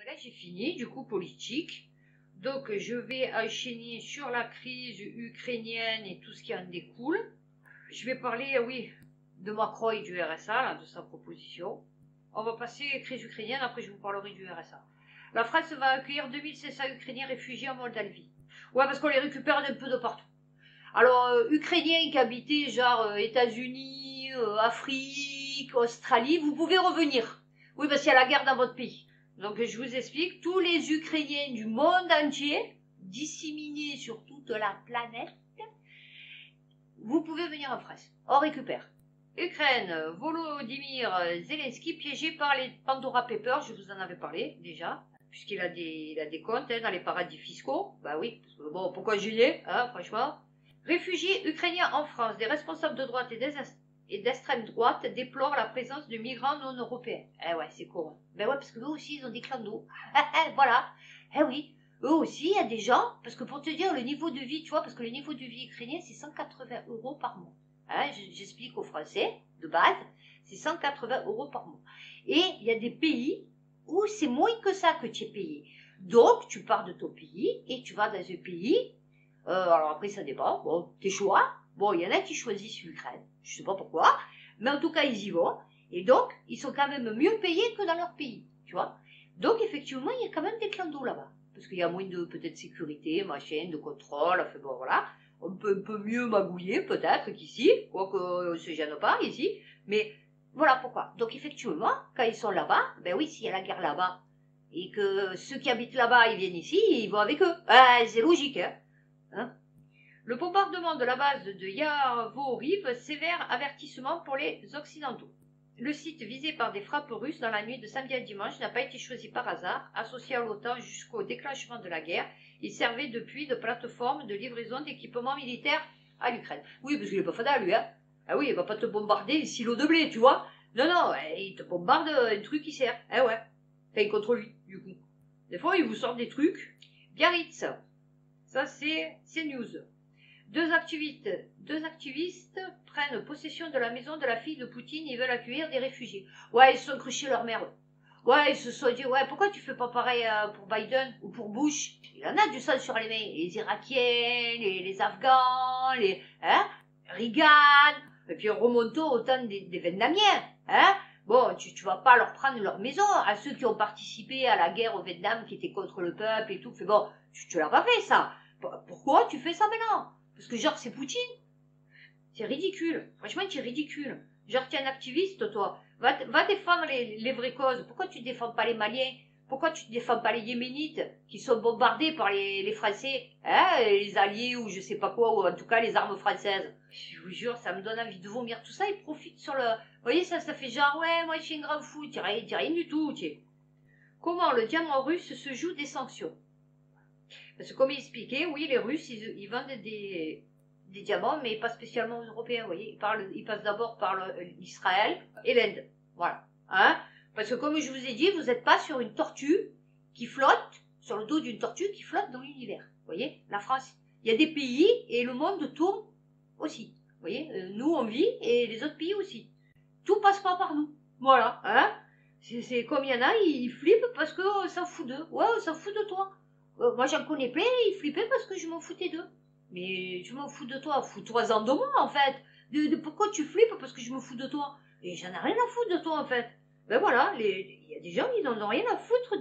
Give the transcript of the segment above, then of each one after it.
Là, j'ai fini, du coup, politique. Donc, je vais enchaîner sur la crise ukrainienne et tout ce qui en découle. Je vais parler, oui, de Macron et du RSA, là, de sa proposition. On va passer crise ukrainienne, après je vous parlerai du RSA. La France va accueillir 2500 Ukrainiens réfugiés en Moldavie. Ouais, parce qu'on les récupère d'un peu de partout. Alors, Ukrainiens qui habitaient genre États-Unis, Afrique, Australie, vous pouvez revenir. Oui, parce qu'il y a la guerre dans votre pays. Donc, je vous explique, tous les Ukrainiens du monde entier, disséminés sur toute la planète, vous pouvez venir en France. On récupère. Ukraine, Volodymyr Zelensky piégé par les Pandora Papers, je vous en avais parlé déjà, puisqu'il a des comptes dans les paradis fiscaux. Bah oui, parce que bon, pourquoi gêner, hein, franchement. Réfugiés ukrainiens en France, des responsables de droite et d'extrême droite déplorent la présence de migrants non européens. Eh ouais, c'est con. Ben ouais, parce que eux aussi, ils ont des clandos. Voilà. Eh oui, eux aussi, il y a des gens, parce que pour te dire le niveau de vie, tu vois, parce que le niveau de vie ukrainien, c'est 180 € par mois. Hein, j'explique aux Français, de base, c'est 180 € par mois. Et il y a des pays où c'est moins que ça que tu es payé. Donc, tu pars de ton pays et tu vas dans un pays. Alors après, ça dépend. Bon, tes choix. Bon, il y en a qui choisissent l'Ukraine. Je sais pas pourquoi. Mais en tout cas, ils y vont. Et donc, ils sont quand même mieux payés que dans leur pays. Tu vois. Donc, effectivement, il y a quand même des clandos là-bas. Parce qu'il y a moins de, peut-être, sécurité, machin, de contrôle. Enfin bon, voilà. On peut un peu mieux magouiller, peut-être, qu'ici. Quoique, on ne se gêne pas, ici. Mais, voilà pourquoi. Donc, effectivement, quand ils sont là-bas, ben oui, s'il y a la guerre là-bas, et que ceux qui habitent là-bas, ils viennent ici, ils vont avec eux. C'est logique, hein. Hein? Le bombardement de la base de Yavoriv, sévère avertissement pour les Occidentaux. Le site visé par des frappes russes dans la nuit de samedi à dimanche n'a pas été choisi par hasard. Associé à l'OTAN jusqu'au déclenchement de la guerre, il servait depuis de plateforme de livraison d'équipements militaires à l'Ukraine. Oui, parce qu'il n'est pas fada, lui, hein. Ah oui, il va pas te bombarder les silos de blé, tu vois. Non, non, il te bombarde un truc qui sert. Eh ouais. Enfin, contre lui, du coup. Des fois, il vous sort des trucs. Biarritz. Ça, c'est CNews. Deux activistes prennent possession de la maison de la fille de Poutine et veulent accueillir des réfugiés. Ouais, ils se sont cruchés leur mère. Ouais, ils se sont dit, ouais, pourquoi tu fais pas pareil pour Biden ou pour Bush? Il en a du sang sur les mains. Les Irakiens, les Afghans, hein, Reagan, et puis remontons au temps des Vietnamiens, hein. Bon, tu vas pas leur prendre leur maison à ceux qui ont participé à la guerre au Vietnam, qui étaient contre le peuple et tout. Mais bon, tu l'as pas fait, ça. Pourquoi tu fais ça maintenant? Parce que genre, c'est Poutine. C'est ridicule. Franchement, tu es ridicule. Genre, tu es un activiste, toi. Va défendre les vraies causes. Pourquoi tu ne défends pas les Maliens? Pourquoi tu ne défends pas les Yéménites qui sont bombardés par les Français, hein, les Alliés ou je sais pas quoi, ou en tout cas les armes françaises? Je vous jure, ça me donne envie de vomir. Tout ça, ils profitent sur le... Vous voyez, ça fait genre, ouais, moi je suis un grand fou. Tu rien du tout, tu sais. Comment le diamant russe se joue des sanctions? Parce que comme il expliquait, oui, les Russes, ils vendent des diamants, mais pas spécialement aux Européens, vous voyez. Ils passent d'abord par l'Israël et l'Inde. Voilà. Hein? Parce que comme je vous ai dit, vous n'êtes pas sur une tortue qui flotte, sur le dos d'une tortue qui flotte dans l'univers. Vous voyez, la France, il y a des pays et le monde tourne aussi. Vous voyez, nous on vit et les autres pays aussi. Tout passe pas par nous. Voilà. Hein? C'est comme il y en a, ils flippent parce qu'on s'en fout d'eux. Ouais, on s'en fout de toi. Moi j'en connais plein, ils flippaient parce que je m'en foutais d'eux. Mais je m'en fous de toi, fous-toi-en de moi en fait. Pourquoi tu flippes parce que je me fous de toi? Et j'en ai rien à foutre de toi en fait. Ben voilà, il y a des gens qui n'en ont rien à foutre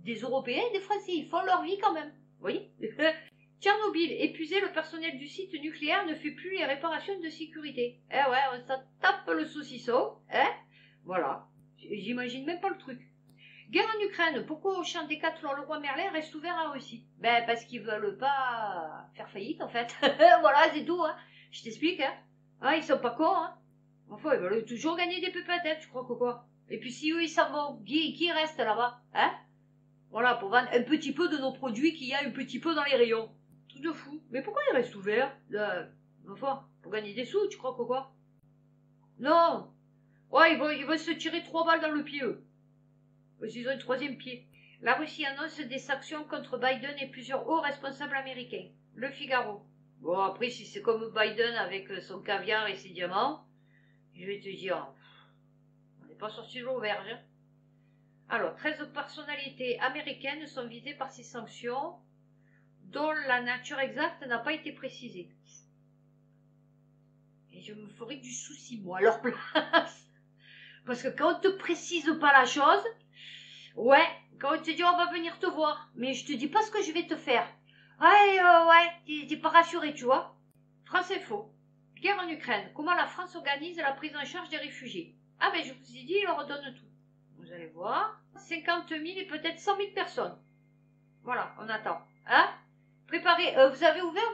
des Européens et des Français. Ils font leur vie quand même. Vous voyez? Tchernobyl, épuisé, le personnel du site nucléaire ne fait plus les réparations de sécurité. Eh ouais, on s'en tape le saucisson. Hein? Voilà. J'imagine même pas le truc. Guerre en Ukraine, pourquoi au champ Décathlon le roi Merlin reste ouvert en Russie? Ben parce qu'ils veulent pas faire faillite en fait. Voilà, c'est tout, hein. Je t'explique, hein. Ah, ils sont pas cons, hein. Enfin, ils veulent toujours gagner des pépettes, hein, tu crois que quoi? Et puis si eux ils s'en vont, qui reste là-bas? Hein? Voilà, pour vendre un petit peu de nos produits qu'il y a un petit peu dans les rayons. Truc de fou. Mais pourquoi ils restent ouverts? Enfin, pour gagner des sous, tu crois que quoi? Non. Ouais, ils vont se tirer 3 balles dans le pied, eux. Ils ont un troisième pied. La Russie annonce des sanctions contre Biden et plusieurs hauts responsables américains. Le Figaro. Bon, après, si c'est comme Biden avec son caviar et ses diamants, je vais te dire, on n'est pas sorti de l'auberge. Alors, 13 personnalités américaines sont visées par ces sanctions dont la nature exacte n'a pas été précisée. Et je me ferai du souci, moi, à leur place. Parce que quand on te précise pas la chose, ouais, quand on te dit on va venir te voir, mais je te dis pas ce que je vais te faire. Ouais, t'es pas rassuré, tu vois. France Info. Guerre en Ukraine. Comment la France organise la prise en charge des réfugiés? Ah ben je vous ai dit, il leur donne tout. Vous allez voir. 50 000 et peut-être 100 000 personnes. Voilà, on attend. Hein? Préparez. Vous avez ouvert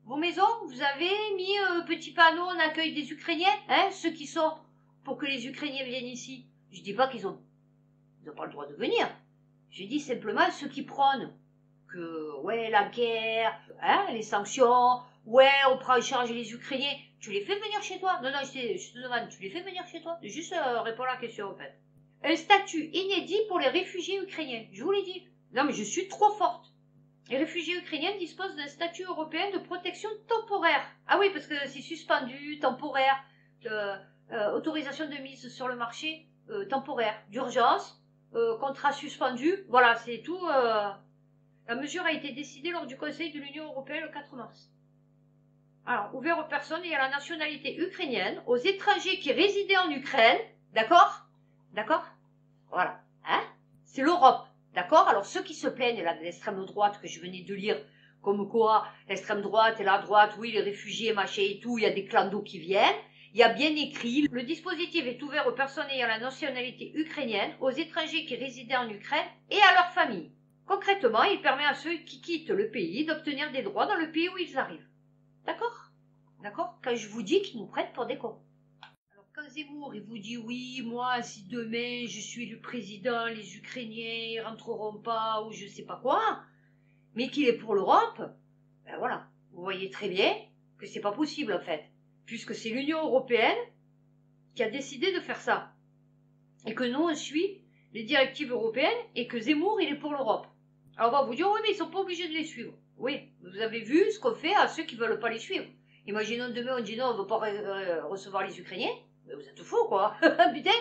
vos maisons? Vous avez mis petit panneau en accueil des Ukrainiens? Hein? Ceux qui sont pour que les Ukrainiens viennent ici. Je dis pas qu'ils ont pas le droit de venir. Je dis simplement ceux qui prônent que, ouais, la guerre, hein, les sanctions, ouais, on prend en charge les Ukrainiens. Tu les fais venir chez toi? Non, je te demande, tu les fais venir chez toi? Juste réponds à la question, en fait. Un statut inédit pour les réfugiés ukrainiens. Je vous l'ai dit. Non, mais je suis trop forte. Les réfugiés ukrainiens disposent d'un statut européen de protection temporaire. Ah oui, parce que c'est suspendu, temporaire, autorisation de mise sur le marché temporaire, d'urgence, contrat suspendu. Voilà, c'est tout. La mesure a été décidée lors du Conseil de l'Union européenne le 4 mars. Alors, ouvert aux personnes ayant la nationalité ukrainienne, aux étrangers qui résidaient en Ukraine, d'accord? D'accord? Voilà. Hein? C'est l'Europe. D'accord? Alors, ceux qui se plaignent là, de l'extrême droite que je venais de lire, comme quoi l'extrême droite et la droite, oui, les réfugiés, machin et tout, il y a des clans d'eau qui viennent. Il y a bien écrit, le dispositif est ouvert aux personnes ayant la nationalité ukrainienne, aux étrangers qui résidaient en Ukraine et à leurs familles. Concrètement, il permet à ceux qui quittent le pays d'obtenir des droits dans le pays où ils arrivent. D'accord? D'accord? Quand je vous dis qu'ils nous prennent pour des cons. Alors quand Zemmour, il vous dit oui, moi, si demain je suis le président, les Ukrainiens ils rentreront pas ou je sais pas quoi, mais qu'il est pour l'Europe, ben voilà, vous voyez très bien que c'est pas possible en fait, puisque c'est l'Union européenne qui a décidé de faire ça. Et que nous, on suit les directives européennes et que Zemmour, il est pour l'Europe. Alors on va vous dire, oui, mais ils sont pas obligés de les suivre. Oui, vous avez vu ce qu'on fait à ceux qui veulent pas les suivre. Imaginons demain, on dit non, on ne veut pas recevoir les Ukrainiens. Mais vous êtes fous, quoi. Putain.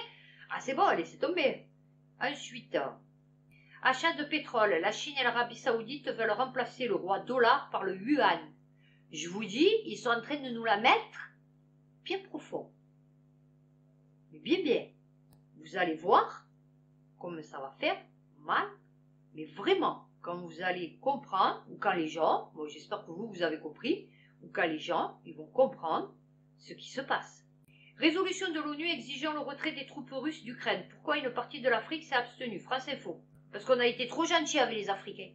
Ah, c'est bon, laissez tomber. Ensuite, achat de pétrole. La Chine et l'Arabie Saoudite veulent remplacer le roi dollar par le yuan. Je vous dis, ils sont en train de nous la mettre bien profond. Mais bien. Vous allez voir comme ça va faire mal. Mais vraiment, quand vous allez comprendre, ou quand les gens, bon, j'espère que vous avez compris, ou quand les gens, ils vont comprendre ce qui se passe. Résolution de l'ONU exigeant le retrait des troupes russes d'Ukraine. Pourquoi une partie de l'Afrique s'est abstenue? France Info. Parce qu'on a été trop gentils avec les Africains.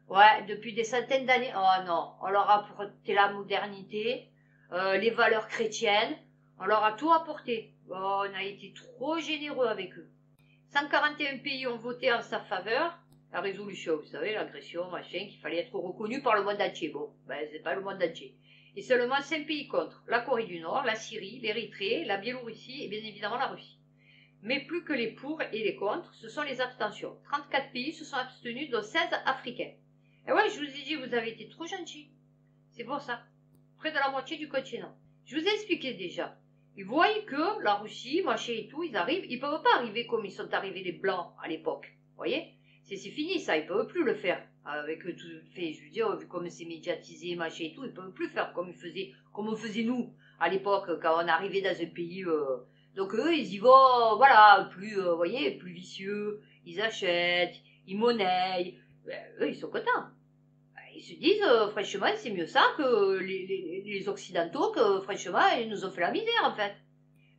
Ouais, depuis des centaines d'années. Oh non, on leur a apporté la modernité, les valeurs chrétiennes, on leur a tout apporté. Oh, on a été trop généreux avec eux. 141 pays ont voté en sa faveur. La résolution, vous savez, l'agression, machin, qu'il fallait être reconnu par le monde entier. Bon, ben c'est pas le monde entier. Et seulement 5 pays contre. La Corée du Nord, la Syrie, l'Érythrée, la Biélorussie et bien évidemment la Russie. Mais plus que les pour et les contre, ce sont les abstentions. 34 pays se sont abstenus, dont 16 africains. Et ouais, je vous ai dit, vous avez été trop gentils. C'est pour ça. Près de la moitié du continent. Je vous ai expliqué déjà. Ils voient que la Russie, machin et tout, ils arrivent. Ils peuvent pas arriver comme ils sont arrivés les Blancs à l'époque. Vous voyez? C'est fini ça, ils peuvent plus le faire. Avec tout fait, je veux dire, vu comme c'est médiatisé, machin et tout, ils peuvent plus faire comme on faisait nous à l'époque quand on arrivait dans un pays. Donc eux, ils y vont, voilà, plus, voyez, plus vicieux. Ils achètent, ils monnaient. Eux, ils sont contents. Ils se disent, franchement, c'est mieux ça que les Occidentaux, que franchement, ils nous ont fait la misère en fait.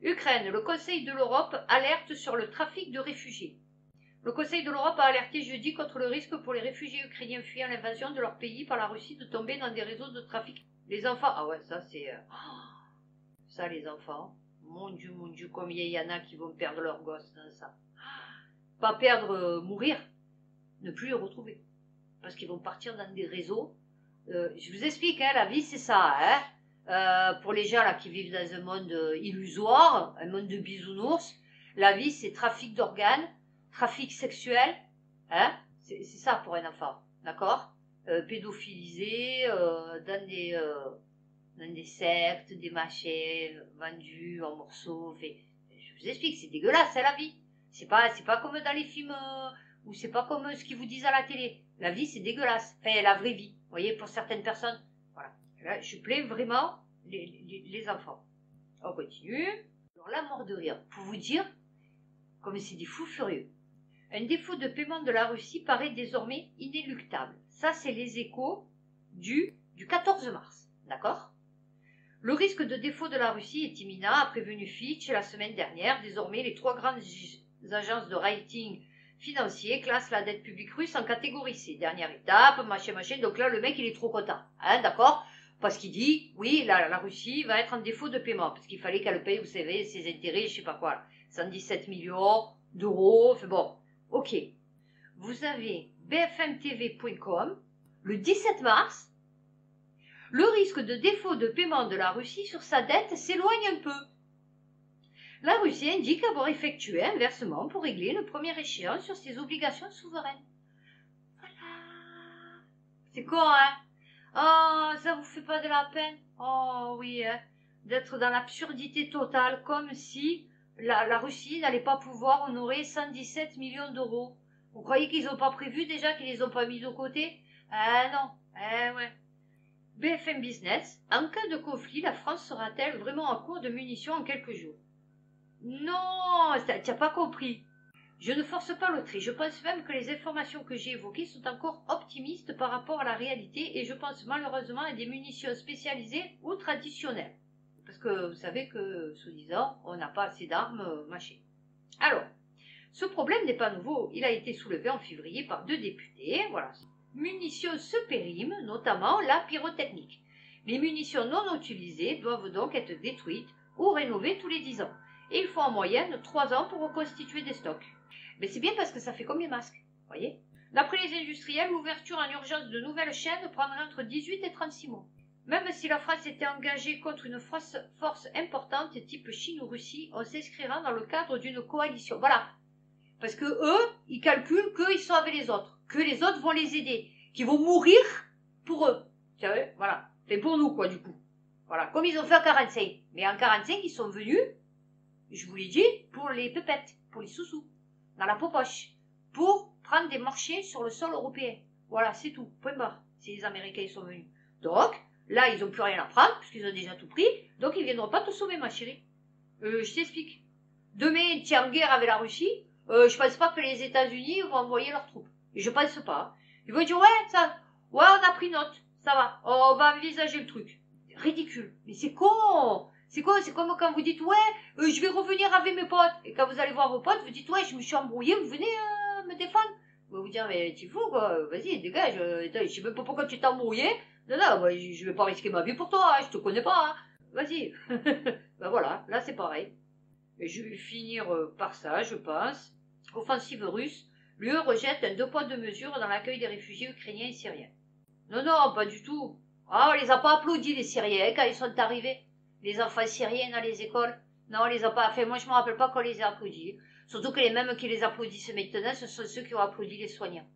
Ukraine, le Conseil de l'Europe alerte sur le trafic de réfugiés. Le Conseil de l'Europe a alerté jeudi contre le risque pour les réfugiés ukrainiens fuyant l'invasion de leur pays par la Russie de tomber dans des réseaux de trafic. Les enfants, ah ouais, ça c'est... ça les enfants, mon Dieu, combien il y en a qui vont perdre leurs gosses dans ça. Pas perdre, mourir, ne plus les retrouver. Parce qu'ils vont partir dans des réseaux. Je vous explique, hein, la vie c'est ça. Hein. Pour les gens là qui vivent dans un monde illusoire, un monde de bisounours, la vie c'est trafic d'organes, trafic sexuel, hein, c'est ça pour un enfant, d'accord? Pédophilisé, dans des sectes, des machins, vendus en morceaux. Je vous explique, c'est dégueulasse, c'est la vie. C'est pas comme dans les films, ou c'est pas comme ce qu'ils vous disent à la télé. La vie, c'est dégueulasse. Enfin, la vraie vie. Vous voyez, pour certaines personnes. Voilà. Là, je plains vraiment les enfants. On continue. Alors, la mort de rire. Pour vous dire, comme c'est des fous furieux. Un défaut de paiement de la Russie paraît désormais inéluctable. Ça, c'est les échos du 14 mars. D'accord? Le risque de défaut de la Russie est imminent, a prévenu Fitch la semaine dernière. Désormais, les 3 grandes agences de rating financier classent la dette publique russe en catégorie C. Dernière étape, machin. Donc là, le mec, il est trop content. Hein, d'accord? Parce qu'il dit, oui, la Russie va être en défaut de paiement. Parce qu'il fallait qu'elle paye, vous savez, ses intérêts, je sais pas quoi. 117 millions d'euros. Enfin bon, ok. Vous avez bfmtv.com, le 17 mars. Le risque de défaut de paiement de la Russie sur sa dette s'éloigne un peu. La Russie indique avoir effectué un versement pour régler le premier échéance sur ses obligations souveraines. Voilà. C'est con, hein? Oh, ça vous fait pas de la peine? Oh oui, hein? D'être dans l'absurdité totale, comme si la Russie n'allait pas pouvoir honorer 117 millions d'euros. Vous croyez qu'ils n'ont pas prévu déjà, qu'ils les ont pas mis de côté? Ah non, eh ouais. BFM Business, en cas de conflit, la France sera-t-elle vraiment en cours de munitions en quelques jours? Non, tu n'as pas compris. Je ne force pas l'Autriche. Je pense même que les informations que j'ai évoquées sont encore optimistes par rapport à la réalité et je pense malheureusement à des munitions spécialisées ou traditionnelles. Parce que vous savez que, soi-disant, on n'a pas assez d'armes, machin. Alors, ce problème n'est pas nouveau. Il a été soulevé en février par 2 députés. Voilà. Munitions se périment, notamment la pyrotechnique. Les munitions non utilisées doivent donc être détruites ou rénovées tous les 10 ans. Et il faut en moyenne 3 ans pour reconstituer des stocks. Mais c'est bien parce que ça fait comme les masques, voyez. D'après les industriels, l'ouverture en urgence de nouvelles chaînes prendrait entre 18 et 36 mois. Même si la France était engagée contre une force importante type Chine ou Russie, on s'inscrira dans le cadre d'une coalition. Voilà. Parce que eux, ils calculent qu'ils sont avec les autres, que les autres vont les aider, qu'ils vont mourir pour eux. Vous savez, voilà. C'est pour nous, quoi, du coup. Voilà. Comme ils ont fait en 45. Mais en 45, ils sont venus, je vous l'ai dit, pour les pépettes, pour les sous-sous, dans la poche, pour prendre des marchés sur le sol européen. Voilà, c'est tout. Point barre. Si les Américains ils sont venus. Donc, là, ils n'ont plus rien à prendre, puisqu'ils ont déjà tout pris. Donc, ils ne viendront pas te sauver, ma chérie. Je t'explique. Demain, tu es en guerre avec la Russie. Je pense pas que les États-Unis vont envoyer leurs troupes. Et je pense pas. Ils vont dire, ouais, on a pris note. Ça va. On va envisager le truc. Ridicule. Mais c'est con. C'est comme quand vous dites, ouais, je vais revenir avec mes potes. Et quand vous allez voir vos potes, vous dites, ouais, je me suis embrouillé, vous venez me défendre. Vous vous dire, mais tu fous, quoi. Vas-y, dégage. Je sais même pas pourquoi tu t'es embrouillé. Non, je vais pas risquer ma vie pour toi. Hein, je te connais pas. Hein. Vas-y. Ben voilà, là c'est pareil. Et je vais finir par ça, je pense. Offensive russe. L'UE rejette un 2 poids 2 mesures dans l'accueil des réfugiés ukrainiens et syriens. Non, pas du tout. Ah, on les a pas applaudis, les Syriens, quand ils sont arrivés. Les enfants syriens dans les écoles. Non, on les a pas fait. Moi, je me rappelle pas qu'on les a applaudis. Surtout que les mêmes qui les applaudissent maintenant, ce sont ceux qui ont applaudi les soignants.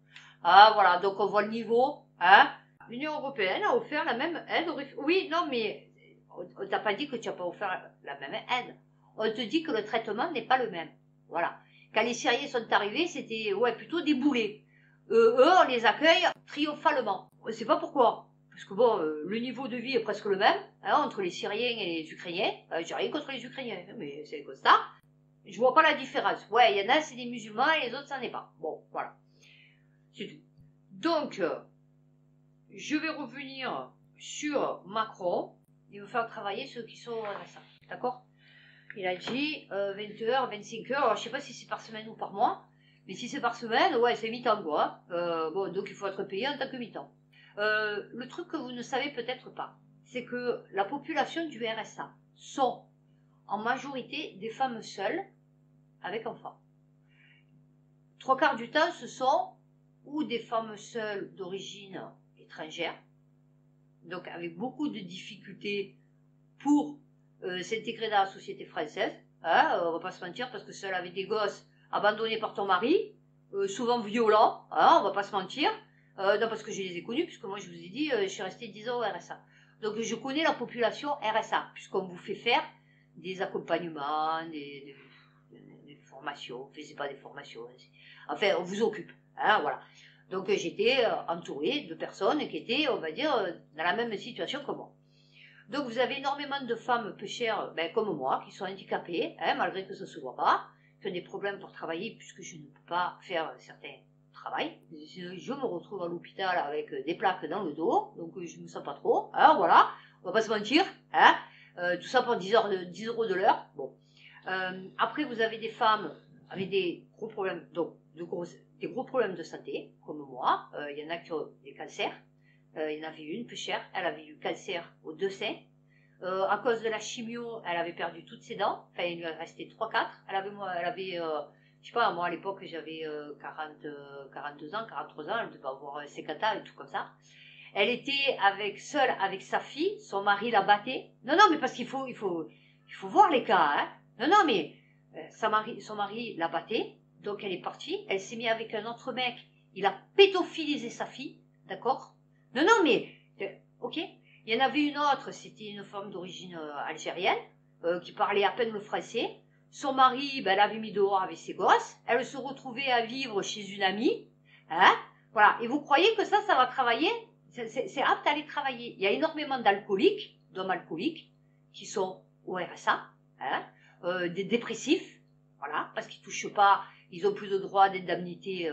Ah, voilà, donc on voit le niveau. Hein. L'Union européenne a offert la même aide aux réfugiés. Oui, non, mais on t'a pas dit que tu n'as pas offert la même aide. On te dit que le traitement n'est pas le même. Voilà. Quand les Syriens sont arrivés, c'était plutôt des boulets. Eux, on les accueille triomphalement. On ne sait pas pourquoi. Parce que bon, le niveau de vie est presque le même hein, entre les Syriens et les Ukrainiens. J'ai rien contre les Ukrainiens, mais c'est comme ça. Je vois pas la différence. Ouais, il y en a, c'est des musulmans et les autres, ça n'est pas. Bon, voilà. C'est tout. Donc, je vais revenir sur Macron. Il va faire travailler ceux qui sont au RSA. D'accord? Il a dit 20 heures, 25 heures. Alors, je sais pas si c'est par semaine ou par mois. Mais si c'est par semaine, ouais, c'est mi-temps, quoi. Bon, donc il faut être payé en tant que mi-temps. Le truc que vous ne savez peut-être pas, c'est que la population du RSA sont en majorité des femmes seules avec enfants. 3/4 du temps, ce sont ou des femmes seules d'origine étrangère, donc avec beaucoup de difficultés pour s'intégrer dans la société française. Hein, on va pas se mentir, parce que seule avec des gosses abandonnés par ton mari, souvent violents, hein, on va pas se mentir. Non, parce que je les ai connus, puisque moi je vous ai dit, je suis restée 10 ans au RSA. Donc je connais la population RSA, puisqu'on vous fait faire des accompagnements, formations, on ne faisait pas des formations. Enfin, on vous occupe, hein, voilà. Donc j'étais entourée de personnes qui étaient, on va dire, dans la même situation que moi. Donc vous avez énormément de femmes peu chères, ben, comme moi, qui sont handicapées, hein, malgré que ça ne se voit pas, qui ont des problèmes pour travailler puisque je ne peux pas faire certains travail. Je me retrouve à l'hôpital avec des plaques dans le dos, donc je ne me sens pas trop, hein, voilà, on va pas se mentir, hein, tout ça pour 10 euros de l'heure. Bon. Après vous avez des femmes avec des gros problèmes, donc des gros problèmes de santé, comme moi. Il y en a qui ont des cancers. Il y en avait une peu chère, elle avait eu cancer aux deux seins. À cause de la chimio, elle avait perdu toutes ses dents. Enfin, il lui restait 3-4. Elle avait je sais pas, moi à l'époque j'avais 42 ans, 43 ans, elle devait avoir 50 ans et tout comme ça. Elle était seule avec sa fille, son mari la battait. Non, non, mais parce qu'il faut voir les cas, hein. Non, non, mais son mari la battait, donc elle est partie, elle s'est mise avec un autre mec, il a pédophilisé sa fille, d'accord? Non, non, mais, ok. Il y en avait une autre, c'était une femme d'origine algérienne, qui parlait à peine le français. Son mari, ben, elle avait mis dehors avec ses gosses, elle se retrouvait à vivre chez une amie, hein, voilà. Et vous croyez que ça va travailler? C'est apte à aller travailler. Il y a énormément d'alcooliques, d'hommes alcooliques, qui sont au RSA, hein, des dépressifs, voilà, parce qu'ils touchent pas, ils ont plus de droit d'indemnité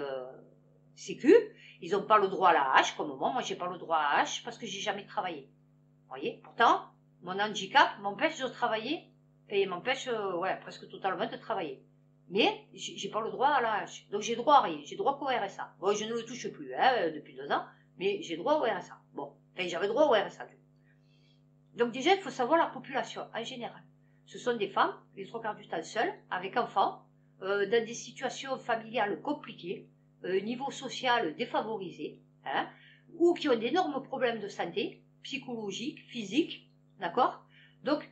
sécu, ils n'ont pas le droit à la hache, comme moi, moi j'ai pas le droit à la hache parce que j'ai jamais travaillé. Vous voyez, pourtant, mon handicap m'empêche de travailler, et m'empêche, ouais, presque totalement de travailler. Mais j'ai pas le droit à la hache, donc j'ai droit à rien, j'ai droit qu'au RSA. Bon, je ne le touche plus, hein, depuis 2 ans, mais j'ai droit au RSA. Bon, enfin, j'avais droit au RSA. Donc déjà, il faut savoir la population en général. Ce sont des femmes, les 3/4 du temps seules, avec enfants, dans des situations familiales compliquées, niveau social défavorisé, hein, ou qui ont d'énormes problèmes de santé, psychologiques, physiques, d'accord? Donc,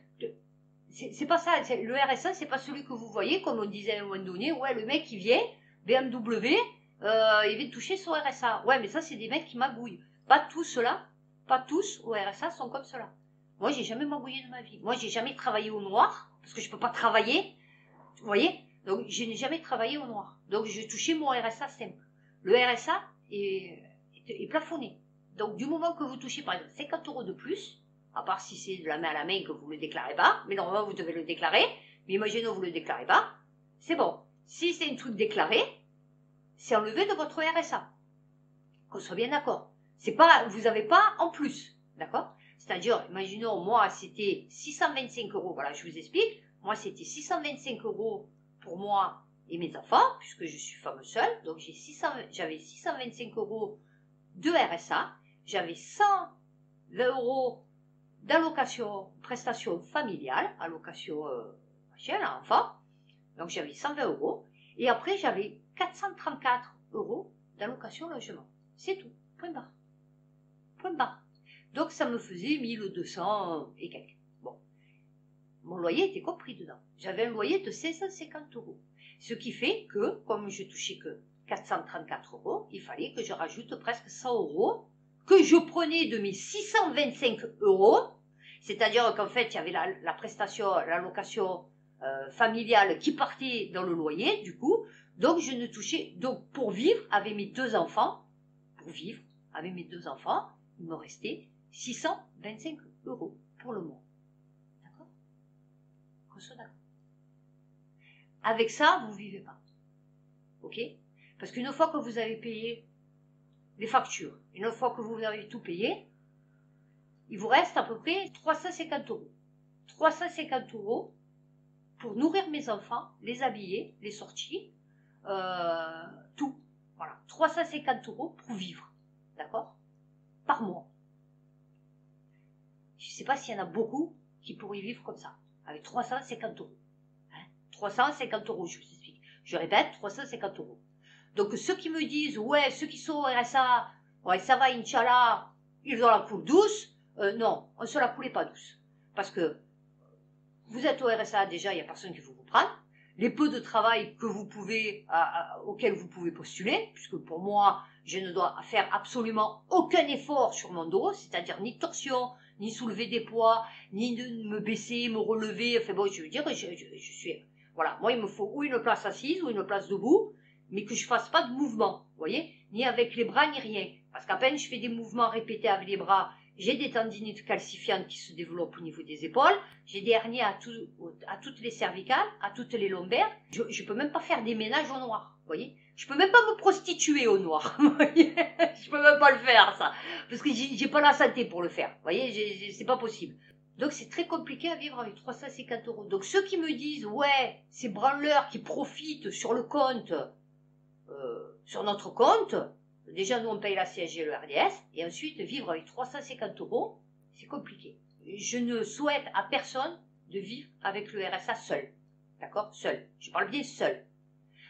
c'est pas ça, le RSA, c'est pas celui que vous voyez, comme on disait à un moment donné, ouais, le mec qui vient, BMW, il vient toucher son RSA. Ouais, mais ça, c'est des mecs qui magouillent. Pas tous ceux-là, pas tous au RSA sont comme cela. Moi, j'ai jamais magouillé de ma vie. Moi, j'ai jamais travaillé au noir, parce que je peux pas travailler, vous voyez? Donc, je n'ai jamais travaillé au noir. Donc, j'ai touché mon RSA simple. Le RSA est plafonné. Donc, du moment que vous touchez, par exemple, 50 euros de plus, à part si c'est de la main à la main que vous ne le déclarez pas, mais normalement, vous devez le déclarer, mais imaginons que vous ne le déclarez pas, c'est bon. Si c'est un truc déclaré, c'est enlevé de votre RSA. Qu'on soit bien d'accord. C'est pas, vous n'avez pas en plus, d'accord? C'est-à-dire, imaginons, moi, c'était 625 euros, voilà, je vous explique. Moi, c'était 625 euros pour moi et mes enfants, puisque je suis femme seule. Donc, j'avais 625 euros de RSA. J'avais 120 euros d'allocation, prestation familiale, allocation machin, enfant. Donc, j'avais 120 euros. Et après, j'avais 434 euros d'allocation logement. C'est tout. Point barre. Point barre. Donc, ça me faisait 1200 et quelques. Bon. Mon loyer était compris dedans. J'avais un loyer de 550 euros. Ce qui fait que, comme je touchais que 434 euros, il fallait que je rajoute presque 100 euros que je prenais de mes 625 euros. C'est-à-dire qu'en fait, il y avait la prestation, l'allocation familiale qui partait dans le loyer, du coup. Donc, je ne touchais, donc, pour vivre avec mes 2 enfants, il me restait 625 euros pour le mois. D'accord? Qu'on soit d'accord. Avec ça, vous ne vivez pas. Ok? Parce qu'une fois que vous avez payé les factures, une fois que vous avez tout payé, il vous reste à peu près 350 euros. 350 euros pour nourrir mes enfants, les habiller, les sorties, tout. Voilà. 350 euros pour vivre. D'accord? Par mois. Je ne sais pas s'il y en a beaucoup qui pourraient vivre comme ça, avec 350 euros. Hein? 350 euros, je vous explique. Je répète, 350 euros. Donc ceux qui me disent, ouais, ceux qui sont au RSA, ouais, ça va, Inch'Allah, ils ont la coule douce. Non, on ne se la coulait pas douce. Parce que vous êtes au RSA, déjà, il n'y a personne qui veut vous prendre. Les peu de travail que vous pouvez, auxquels vous pouvez postuler, puisque pour moi, je ne dois faire absolument aucun effort sur mon dos, c'est-à-dire ni torsion, ni soulever des poids, ni de me baisser, me relever. Enfin bon, je veux dire, je suis, Voilà, moi il me faut ou une place assise ou une place debout, mais que je fasse pas de mouvement, vous voyez, ni avec les bras ni rien. Parce qu'à peine je fais des mouvements répétés avec les bras, j'ai des tendinites calcifiantes qui se développent au niveau des épaules, j'ai des hernies à toutes les cervicales, à toutes les lombaires. Je peux même pas faire des ménages au noir, vous voyez. Je peux même pas me prostituer au noir, vous voyez. Je peux même pas le faire, ça. Parce que j'ai pas la santé pour le faire, vous voyez, c'est pas possible. Donc c'est très compliqué à vivre avec 350 €. Donc ceux qui me disent, ouais, c'est branleurs qui profitent sur le compte, sur notre compte, déjà nous on paye la CSG et le RDS, et ensuite vivre avec 350 €, c'est compliqué. Je ne souhaite à personne de vivre avec le RSA seul. D'accord? Seul. Je parle bien seul.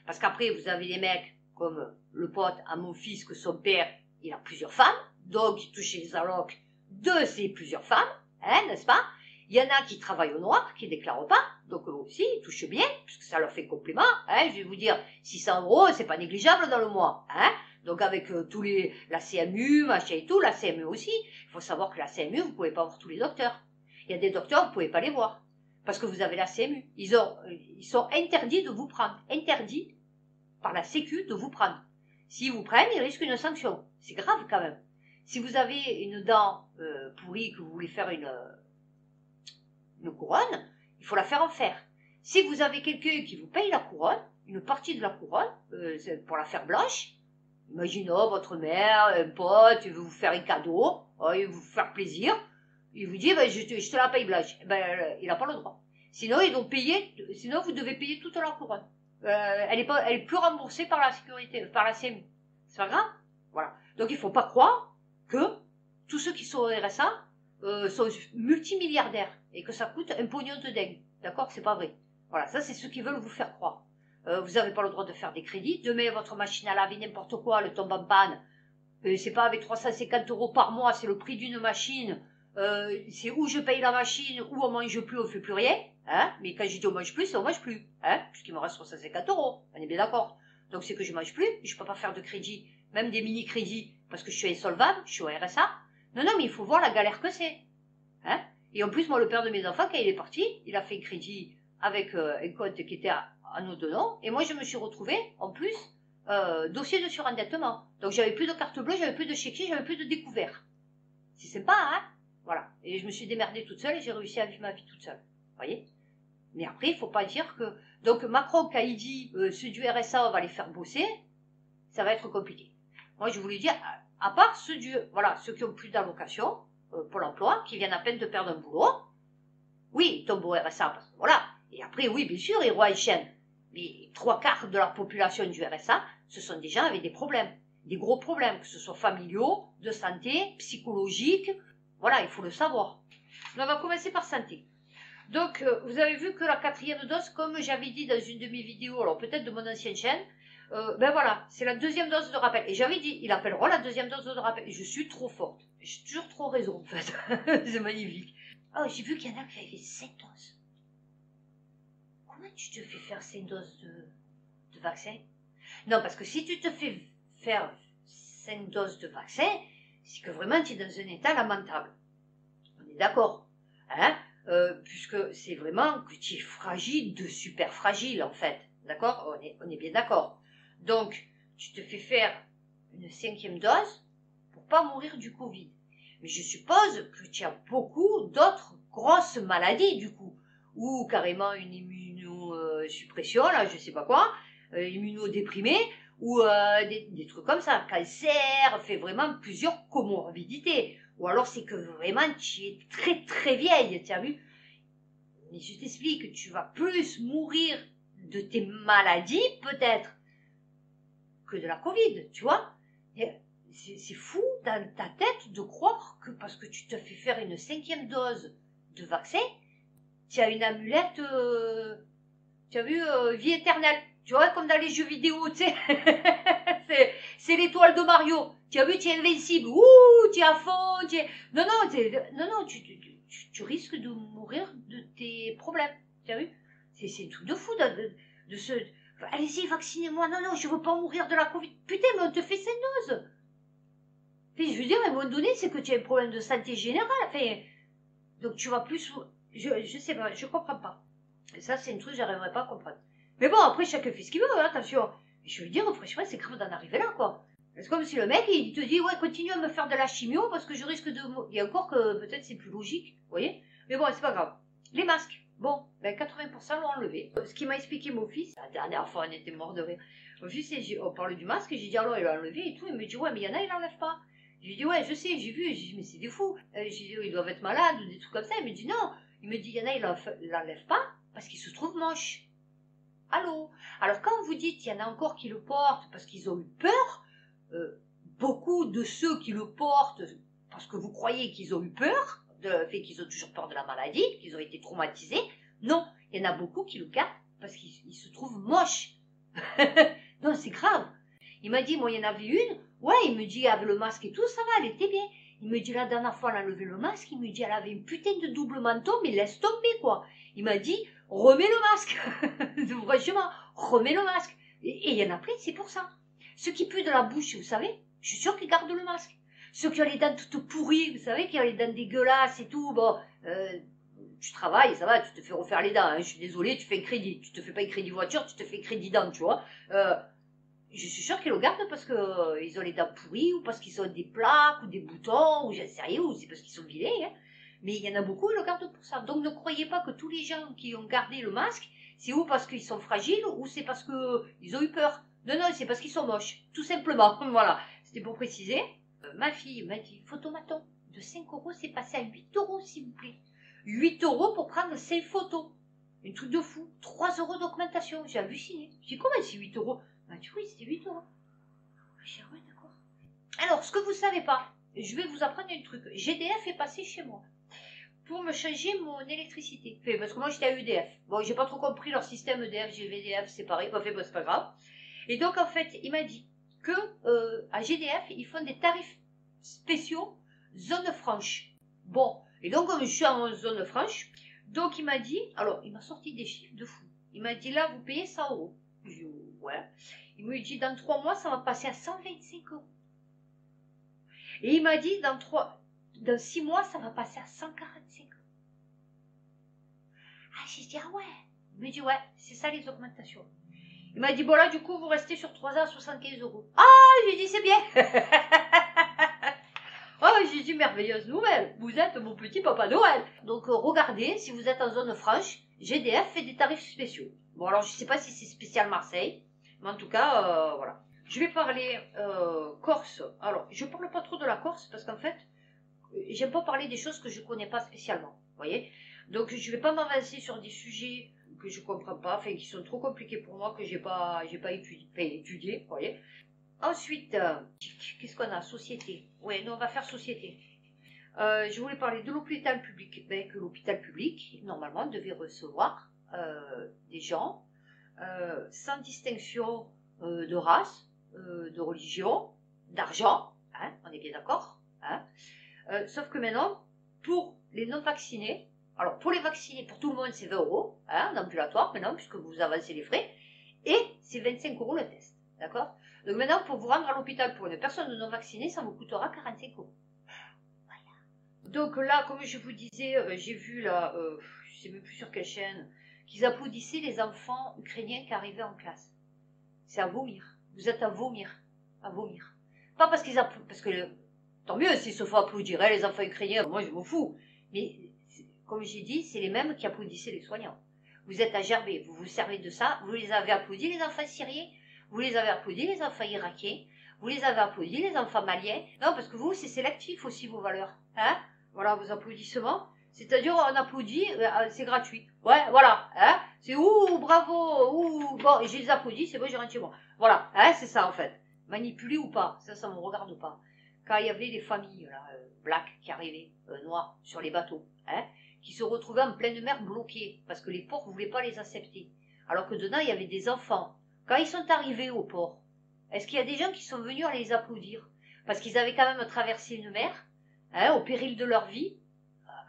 Parce qu'après vous avez des mecs comme le pote à mon fils que son père, il a plusieurs femmes, donc il touche les allocs de ses plusieurs femmes, hein, n'est-ce pas? Il y en a qui travaillent au noir, qui ne déclarent pas, donc eux aussi, ils touchent bien, puisque ça leur fait complément, hein, je vais vous dire, 600 €, c'est pas négligeable dans le mois, hein. Donc avec la CMU, machin et tout, la CMU aussi, il faut savoir que la CMU, vous ne pouvez pas voir tous les docteurs. Il y a des docteurs, vous ne pouvez pas les voir, parce que vous avez la CMU. Ils sont interdits de vous prendre, interdits par la Sécu de vous prendre. S'ils vous prennent, ils risquent une sanction. C'est grave quand même. Si vous avez une dent pourrie, que vous voulez faire une couronne, il faut la faire en fer. Si vous avez quelqu'un qui vous paye la couronne, une partie de la couronne, pour la faire blanche, imaginons votre mère, un pote, il veut vous faire un cadeau, il veut vous faire plaisir, il vous dit, je te la paye blanche. Il n'a pas le droit. Sinon, sinon vous devez payer toute la couronne. Elle est plus remboursée par la sécurité, par la CMU. C'est pas grave. Voilà. Donc il ne faut pas croire que tous ceux qui sont au RSA sont multimilliardaires et que ça coûte un pognon de dingue. D'accord? C'est pas vrai. Voilà, ça c'est ceux qui veulent vous faire croire. Vous n'avez pas le droit de faire des crédits. Demain, votre machine à laver, n'importe quoi, elle tombe en panne. C'est pas avec 350 € par mois, c'est le prix d'une machine. C'est où je paye la machine, où on mange plus, on fait plus rien. Hein? Mais quand je dis on mange plus, c'est on mange plus. Hein? Puisqu'il me reste 350 €. On est bien d'accord. Donc c'est que je mange plus, je peux pas faire de crédit, même des mini-crédits, parce que je suis insolvable, je suis au RSA. Non, mais il faut voir la galère que c'est. Hein? Et en plus, moi, le père de mes enfants, quand il est parti, il a fait un crédit avec un compte qui était à nos deux noms. Et moi, je me suis retrouvée, en plus, dossier de surendettement. Donc, j'avais plus de carte bleue, j'avais plus de chéquier, j'avais plus de découvert. C'est sympa, hein? Voilà. Et je me suis démerdée toute seule et j'ai réussi à vivre ma vie toute seule. Vous voyez? Mais après, il ne faut pas dire que... Donc, Macron, quand il dit ceux du RSA, on va les faire bosser, ça va être compliqué. Moi, je voulais dire, à part ceux qui ont plus d'allocation, Pôle emploi, qui viennent à peine de perdre un boulot, oui, ils tombent au RSA, parce que voilà. Et après, oui, bien sûr, ils roient les chaînes. Mais 3/4 de la population du RSA, ce sont des gens avec des problèmes. Des gros problèmes, que ce soit familiaux, de santé, psychologiques. Voilà, il faut le savoir. Donc, on va commencer par santé. Donc, vous avez vu que la 4e dose, comme j'avais dit dans une de mes vidéos, alors peut-être de mon ancienne chaîne, ben voilà, c'est la 2e dose de rappel. Et j'avais dit, ils appelleront la 2e dose de rappel. Et je suis trop forte. J'ai toujours trop raison, en fait. C'est magnifique. Oh, j'ai vu qu'il y en a qui avaient fait 5 doses. Comment tu te fais faire 5 doses de vaccin? Non, parce que si tu te fais faire 5 doses de vaccin, c'est que vraiment tu es dans un état lamentable. On est d'accord, hein? Puisque c'est vraiment que tu es fragile, de super fragile en fait. D'accord? On est bien d'accord. Donc, tu te fais faire une 5e dose pour pas mourir du Covid. Mais je suppose que tu as beaucoup d'autres grosses maladies du coup. Ou carrément une immunosuppression, là, je sais pas quoi, immunodéprimée, ou des trucs comme ça. Cancer, fait vraiment plusieurs comorbidités. Ou alors c'est que vraiment tu es très très vieille, tu as vu? Mais je t'explique, tu vas plus mourir de tes maladies peut-être que de la Covid, tu vois? C'est fou dans ta tête de croire que parce que tu te fais faire une 5e dose de vaccin, tu as une amulette, tu as vu, vie éternelle. Tu vois, comme dans les jeux vidéo, tu sais. c'est l'étoile de Mario. Tu as vu, tu es invincible. Ouh, tu es à fond. Non, tu risques de mourir de tes problèmes. Tu as vu? C'est un truc de fou de se... Allez-y, vaccinez-moi. Non, je veux pas mourir de la Covid. Putain, mais on te fait 5 doses. Puis, je veux dire, à un moment donné, c'est que tu as un problème de santé générale. Enfin, donc, tu vas plus... Je sais pas, je comprends pas. Et ça, c'est une truc que j'arriverai pas à comprendre. Mais bon, après, chacun fait ce qu'il veut, hein, attention. Et je veux dire, franchement, c'est grave d'en arriver là, quoi. C'est comme si le mec, il te dit, ouais, continue à me faire de la chimio parce que je risque de... Il y a encore que peut-être c'est plus logique, vous voyez. Mais bon, c'est pas grave. Les masques. Bon, ben 80% l'ont enlevé. Ce qui m'a expliqué mon fils, la dernière fois, on était mort de rire. Mon fils, on parle du masque, et j'ai dit, alors, il l'a enlevé et tout. Il me dit, ouais, mais il y en a, il l'enlève pas. J'ai dit, ouais, je sais, j'ai vu. J'ai dit, mais c'est des fous. J'ai dit, ils doivent être malades ou des trucs comme ça. Il me dit, non. Il me dit, il y en a, il l'enlève pas parce qu'ils se trouvent moches. Allô? Alors, quand vous dites, il y en a encore qui le portent parce qu'ils ont eu peur, beaucoup de ceux qui le portent parce que vous croyez qu'ils ont eu peur, le fait qu'ils ont toujours peur de la maladie, qu'ils ont été traumatisés, non, il y en a beaucoup qui le gardent parce qu'ils se trouvent moches. Non, c'est grave. Il m'a dit, moi, il y en avait une, ouais, il me dit, avec le masque et tout, ça va, elle était bien. Il me dit, la dernière fois, elle a levé le masque, il me dit, elle avait une putain de double menton, mais laisse tomber, quoi. Il m'a dit, remets le masque. Franchement, remets le masque. Et il y en a plein, c'est pour ça. Ceux qui puent de la bouche, vous savez, je suis sûre qu'ils gardent le masque. Ceux qui ont les dents toutes pourries, vous savez, qui ont les dents dégueulasses et tout, bon, tu travailles, ça va, tu te fais refaire les dents, hein, je suis désolée, tu fais un crédit. Tu te fais pas un crédit voiture, tu te fais un crédit dents, tu vois. Je suis sûre qu'ils le gardent parce qu'ils ont les dents pourries, ou parce qu'ils ont des plaques, ou des boutons, ou j'en sais rien, ou c'est parce qu'ils sont vilains, hein. Mais il y en a beaucoup, ils le gardent pour ça. Donc ne croyez pas que tous les gens qui ont gardé le masque, c'est ou parce qu'ils sont fragiles, ou c'est parce qu'ils ont eu peur. Non, non, c'est parce qu'ils sont moches, tout simplement. Voilà, c'était pour préciser. Ma fille m'a dit, photomaton de 5 €, c'est passé à 8 €, s'il vous plaît. 8 € pour prendre 5 photos. Un truc de fou. 3 € d'augmentation. J'ai halluciné. J'ai dit, comment c'est 8 €? Elle m'a dit, oui, c'était 8 €. J'ai dit, ouais, d'accord. Alors, ce que vous ne savez pas, je vais vous apprendre un truc. GDF est passé chez moi pour me changer mon électricité. Enfin, parce que moi, j'étais à EDF. Bon, j'ai pas trop compris leur système EDF, GVDF, c'est pareil. Enfin, bon, c'est pas grave. Et donc, en fait, il m'a dit que à GDF, ils font des tarifs spéciaux zone franche. Bon, et donc, comme je suis en zone franche, donc il m'a dit, alors, il m'a sorti des chiffres de fou. Il m'a dit, là, vous payez 100 €. J'ai dit, ouais. Il me dit, dans 3 mois, ça va passer à 125 €. Et il m'a dit, dans 6 mois, ça va passer à 145 €. Ah, j'ai dit, ah ouais. Il me dit, ouais, c'est ça les augmentations. Il m'a dit, bon là, du coup, vous restez sur 3 ans à 75 €. Ah, j'ai dit, c'est bien. Oh, j'ai dit, merveilleuse nouvelle. Vous êtes mon petit papa Noël. Donc, regardez, si vous êtes en zone franche, GDF fait des tarifs spéciaux. Bon, alors, je ne sais pas si c'est spécial Marseille, mais en tout cas, voilà. Je vais parler Corse. Alors, je ne parle pas trop de la Corse parce qu'en fait, j'aime pas parler des choses que je ne connais pas spécialement. Vous voyez? Donc, je ne vais pas m'avancer sur des sujets que je ne comprends pas, enfin, qui sont trop compliqués pour moi, que j'ai pas étudié, vous voyez? Ensuite, qu'est-ce qu'on a? Société. Oui, nous, on va faire société. Je voulais parler de l'hôpital public. Ben, que l'hôpital public, normalement, devait recevoir des gens sans distinction de race, de religion, d'argent, hein, on est bien d'accord, hein. Sauf que maintenant, pour les non-vaccinés, alors pour les vaccinés, pour tout le monde, c'est 20 € hein, en ambulatoire maintenant, puisque vous avancez les frais, et c'est 25 € le test, d'accord? Donc maintenant, pour vous rendre à l'hôpital pour une personne non vaccinée, ça vous coûtera 45 €. Voilà. Donc là, comme je vous disais, j'ai vu là, je ne sais même plus sur quelle chaîne, qu'ils applaudissaient les enfants ukrainiens qui arrivaient en classe. C'est à vomir. Vous êtes à vomir. À vomir. Pas parce qu'ils applaudissent, parce que tant mieux s'ils se font applaudir, hein, les enfants ukrainiens, moi je m'en fous. Mais comme j'ai dit, c'est les mêmes qui applaudissaient les soignants. Vous êtes à gerber, vous vous servez de ça, vous les avez applaudis les enfants syriens, vous les avez applaudis les enfants irakiens, vous les avez applaudis les enfants maliens. Non, parce que vous, c'est sélectif aussi vos valeurs. Hein? Voilà, vos applaudissements. C'est-à-dire, on applaudit, c'est gratuit. Ouais, voilà. Hein? C'est ouh, bravo, ouh, bon, et je les applaudis, c'est bon, je rentre chez moi. Voilà, hein, c'est ça en fait. Manipulé ou pas, ça ne me regarde pas. Quand il y avait des familles là, black qui arrivaient, noires, sur les bateaux, hein, qui se retrouvaient en pleine mer bloqués, parce que les ports ne voulaient pas les accepter. Alors que dedans, il y avait des enfants. Quand ils sont arrivés au port, est-ce qu'il y a des gens qui sont venus à les applaudir? Parce qu'ils avaient quand même traversé une mer, hein, au péril de leur vie,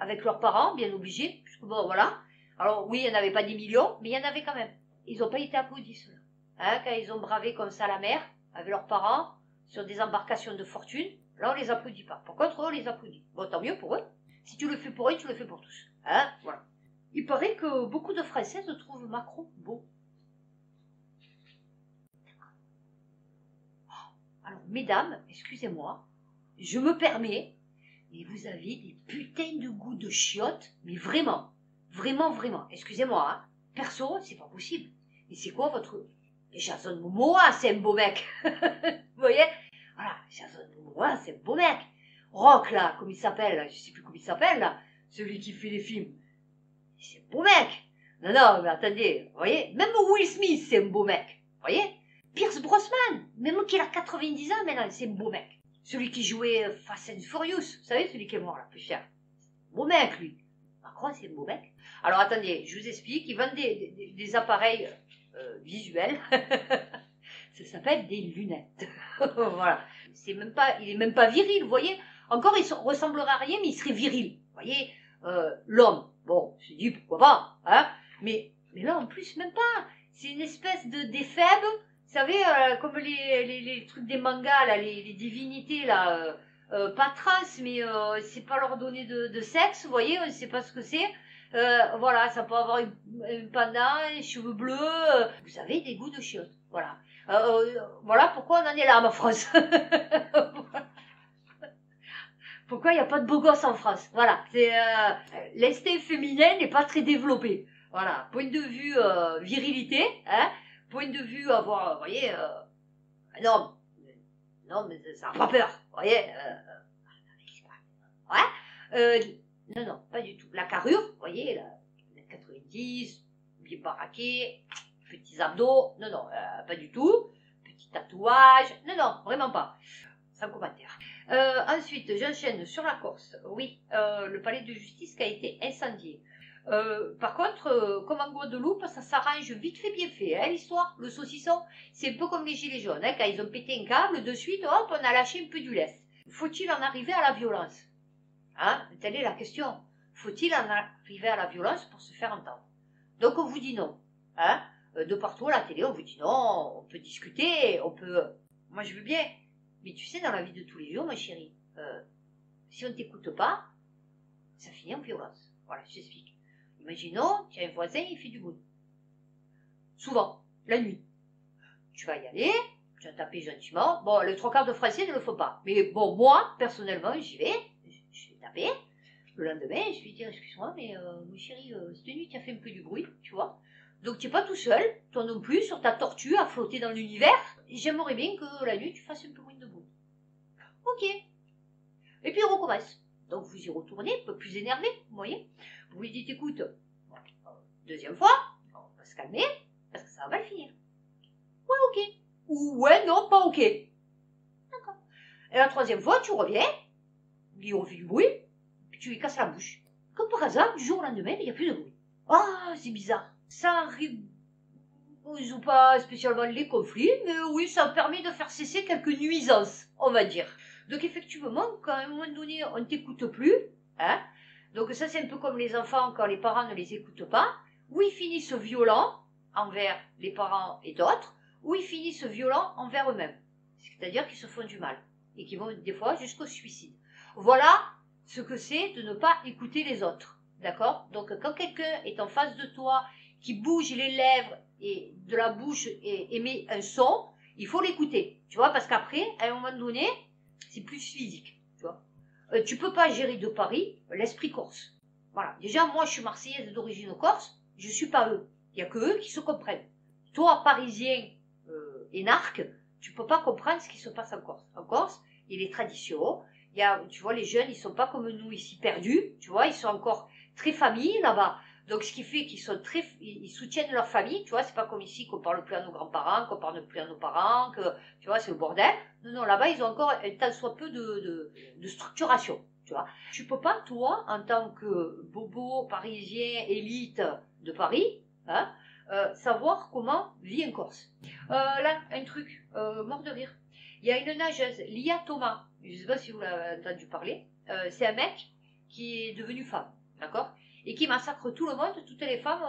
avec leurs parents, bien obligés, puisque bon, voilà. Alors oui, il n'y en avait pas des millions, mais il y en avait quand même. Ils n'ont pas été applaudis, ceux-là. Hein, quand ils ont bravé comme ça la mer, avec leurs parents, sur des embarcations de fortune, là, on les applaudit pas. Par contre, eux, on les applaudit. Bon, tant mieux pour eux. Si tu le fais pour eux, tu le fais pour tous. Hein, voilà. Il paraît que beaucoup de Françaises trouvent Macron beau. Alors, mesdames, excusez-moi, je me permets, mais vous avez des putains de goûts de chiottes, mais vraiment, vraiment, vraiment. Excusez-moi, hein. Perso, c'est pas possible. Mais c'est quoi votre... Jason Momoa, c'est un beau mec. Vous voyez? Voilà, Jason Momoa, c'est un beau mec. Rock, là, comme il s'appelle, je sais plus comment il s'appelle, là, celui qui fait les films. C'est un beau mec. Non, non, mais attendez, vous voyez? Même Will Smith, c'est un beau mec. Vous voyez? Pierce Brosnan, même qu'il a 90 ans maintenant, c'est un beau mec. Celui qui jouait Fast and Furious, vous savez, celui qui est mort là, plus cher. Beau mec, lui. Macron, c'est un beau mec. Alors attendez, je vous explique, ils vendent des appareils visuels. Ça s'appelle des lunettes. Voilà. Il est même pas viril, vous voyez. Encore, il ressemblerait à rien, mais il serait viril. Vous voyez, l'homme. Bon, je dis pourquoi pas, hein. Mais là, en plus, même pas. C'est une espèce d'éphèbe. Vous savez, comme les trucs des mangas, là, les divinités, là, pas trans, mais c'est pas leur donner de sexe, vous voyez, on ne sait pas ce que c'est. Voilà, ça peut avoir un panda, les cheveux bleus. Vous avez des goûts de chiottes, voilà. Voilà pourquoi on en est là, ma France. Pourquoi il n'y a pas de beaux gosses en France. Voilà, c'est l'instinct féminin n'est pas très développé. Voilà, point de vue virilité, hein. Point de vue avoir, vous voyez, non, mais ça n'a pas peur, vous voyez. Non, non, pas du tout. La carrure, vous voyez, la 90, bien baraqué, petits abdos, non, non, pas du tout. Petit tatouage, non, non, vraiment pas. Sans commentaire. Ensuite, j'enchaîne sur la Corse. Oui, le palais de justice qui a été incendié. Par contre, comme en Guadeloupe, ça s'arrange vite fait bien fait, hein, l'histoire. Le saucisson, c'est un peu comme les gilets jaunes, hein, quand ils ont pété un câble, de suite, hop, on a lâché un peu du lest. Faut-il en arriver à la violence, hein? Telle est la question. Faut-il en arriver à la violence pour se faire entendre? Donc on vous dit non, hein? De partout à la télé, on vous dit non, on peut discuter, on peut... Moi je veux bien, mais tu sais, dans la vie de tous les jours, ma chérie, si on ne t'écoute pas, ça finit en violence. Voilà, je t'explique. Imaginons, tu as un voisin, il fait du bruit. Souvent, la nuit. Tu vas y aller, tu vas taper gentiment. Bon, les trois quarts de Français ne le font pas. Mais bon, moi, personnellement, j'y vais, je vais taper. Le lendemain, je vais dire, excuse-moi, mais mon chéri, cette nuit, tu as fait un peu du bruit, tu vois. Donc, tu n'es pas tout seul, toi non plus, sur ta tortue à flotter dans l'univers. J'aimerais bien que la nuit, tu fasses un peu moins de bruit. Ok. Et puis, on recommence. Donc, vous y retournez, un peu plus énervé, vous voyez. Vous lui dites, écoute, deuxième fois, on va se calmer, parce que ça va mal finir. Ouais, ok. Ou ouais, non, pas ok. D'accord. Et la troisième fois, tu reviens, il refait du bruit, puis tu lui casses la bouche. Comme par hasard, du jour au lendemain, il n'y a plus de bruit. Ah, c'est bizarre. Ça arrive, ils n'ont pas spécialement les conflits, mais oui, ça permet de faire cesser quelques nuisances, on va dire. Donc effectivement, quand à un moment donné, on ne t'écoute plus, hein, donc ça c'est un peu comme les enfants quand les parents ne les écoutent pas, ou ils finissent violents envers les parents et d'autres, ou ils finissent violents envers eux-mêmes. C'est-à-dire qu'ils se font du mal, et qui vont des fois jusqu'au suicide. Voilà ce que c'est de ne pas écouter les autres, d'accord? Donc quand quelqu'un est en face de toi, qui bouge les lèvres et de la bouche et émet un son, il faut l'écouter, tu vois, parce qu'après, à un moment donné, c'est plus physique, tu vois. Tu peux pas gérer de Paris l'esprit corse. Voilà. Déjà, moi, je suis marseillaise d'origine corse, je suis pas eux. Il y a que eux qui se comprennent. Toi, parisien énarque, tu peux pas comprendre ce qui se passe en Corse. En Corse, il y a les traditions, il y a, tu vois, les jeunes, ils sont pas comme nous ici perdus, tu vois, ils sont encore très familles là-bas. Donc, ce qui fait qu'ils sont ils soutiennent leur famille, tu vois, c'est pas comme ici qu'on parle plus à nos grands-parents, qu'on parle plus à nos parents, que, tu vois, c'est le bordel. Non, non, là-bas, ils ont encore un tant soit peu de structuration, tu vois. Tu peux pas, toi, en tant que bobo parisien élite de Paris, hein, savoir comment vit un Corse. Là, un truc, mort de rire. Il y a une nageuse, Lia Thomas, je sais pas si vous l'avez entendu parler, c'est un mec qui est devenu femme, d'accord, et qui massacre tout le monde, toutes les femmes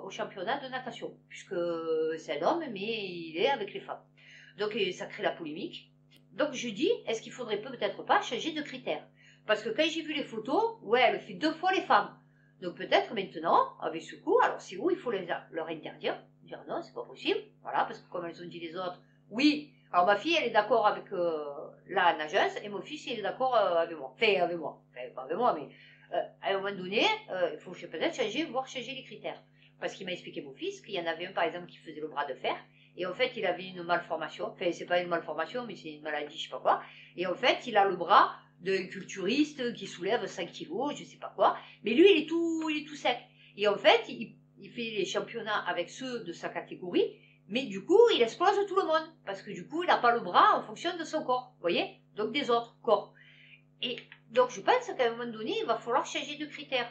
au championnat de natation, puisque c'est un homme, mais il est avec les femmes. Donc ça crée la polémique. Donc je dis, est-ce qu'il faudrait peut-être pas changer de critères? Parce que quand j'ai vu les photos, ouais, elle fait 2 fois les femmes. Donc peut-être maintenant, avec ce coup, alors c'est où il faut leur interdire, dire non, c'est pas possible, voilà, parce que comme elles ont dit les autres, oui, alors ma fille elle est d'accord avec la nageuse, et mon fils il est d'accord avec moi, enfin pas avec moi, mais à un moment donné, il faut peut-être voir changer les critères. Parce qu'il m'a expliqué mon fils qu'il y en avait un par exemple qui faisait le bras de fer, et en fait il avait une malformation, enfin c'est pas une malformation, mais c'est une maladie, je sais pas quoi, et en fait il a le bras d'un culturiste qui soulève 5 kilos, je sais pas quoi, mais lui il est tout sec. Et en fait il fait les championnats avec ceux de sa catégorie, mais du coup il explose tout le monde, parce que du coup il n'a pas le bras en fonction de son corps, vous voyez, donc des autres corps. Et donc je pense qu'à un moment donné il va falloir changer de critères,